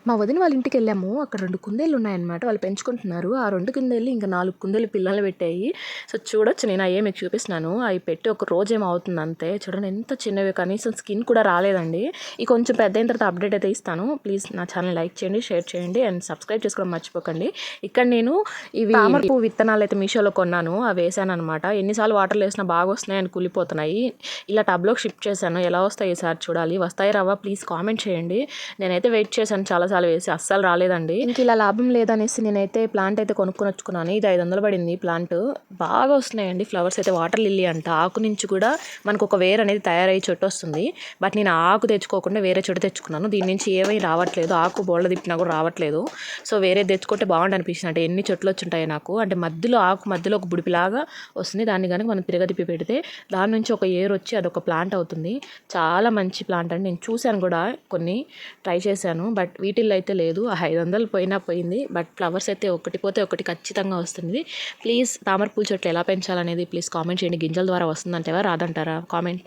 మా వదిన వాళ్ళ ఇంటికెళ్ళాము. అక్కడ 2 కుందేళ్ళున్నాయన్నమాట. వాళ్ళు పెంచుకుంటున్నారు. ఆ 2 కుందేళ్ళు ఇంకా 4 కుందేలు పిల్లలు పెట్టాయి. సో, చూడొచ్చు నేను అయ్యే మీకు చూపిస్తున్నాను. అవి పెట్టి ఒక రోజేమో అవుతుంది అంతే. చూడండి ఎంత చిన్నవి, కనీసం స్కిన్ కూడా రాలేదండి. ఇవి కొంచెం పెద్దయిన తర్వాత అప్డేట్ అయితే ఇస్తాను. ప్లీజ్ నా ఛానల్ లైక్ చేయండి, షేర్ చేయండి అండ్ సబ్స్క్రైబ్ చేసుకోవడం మర్చిపోకండి. ఇక్కడ నేను ఇవి తామర పువ్వు విత్తనాలు అయితే మీషోలో కొన్నాను. అవి వేసాననమాట. ఎన్నిసార్లు వాటర్లో వేసినా బాగా వస్తున్నాయి అని కుళ్ళిపోతున్నాయి. ఇలా టబ్లోకి షిఫ్ట్ చేశాను. ఎలా వస్తాయి ఈసారి చూడాలి. వస్తాయి రావా ప్లీజ్ కామెంట్ చేయండి. నేనైతే వెయిట్ చేశాను చాలాసార్లు వేసి, అస్సలు రాలేదండి. ఇంక ఇలా లాభం లేదనేసి నేనైతే ప్లాంట్ అయితే కొనుక్కొని వచ్చుకున్నాను. ఇది 500 పడింది ప్లాంట్. బాగా వస్తున్నాయండి ఫ్లవర్స్ అయితే. వాటర్ లిల్లీ అంట. ఆకు నుంచి కూడా మనకు ఒక వేర్ అనేది తయారయ్యి చెట్టు వస్తుంది. బట్ నేను ఆకు తెచ్చుకోకుండా వేరే చెట్టు తెచ్చుకున్నాను. దీని నుంచి ఏమీ రావట్లేదు. ఆకు బోళ్ళ తిప్పినా కూడా రావట్లేదు. సో వేరే తెచ్చుకుంటే బాగుండు అనిపించింది. అంటే ఎన్ని చెట్లు వచ్చుంటాయి నాకు. అంటే మధ్యలో ఆకు మధ్యలో ఒక బుడిపిలాగా వస్తుంది. దాన్ని కనుక మనం తిరగతిప్పి పెడితే దాని నుంచి ఒక ఏర్ వచ్చి అదొక ప్లాంట్ అవుతుంది. చాలా మంచి ప్లాంట్ అండి. నేను చూశాను కూడా, కొన్ని ట్రై చేశాను. బట్ వీటిల్లో అయితే లేదు. ఆ 500 పోయినా పోయింది. బట్ ఫ్లవర్స్ అయితే ఒకటి పోతే ఒకటి ఖచ్చితంగా వస్తుంది. ప్లీజ్ తామర పూల చెట్లు ఎలా పెంచాలనేది ప్లీజ్ కామెంట్ చేయండి. గింజల ద్వారా వస్తుందంటారా రాదంటారా కామెంట్.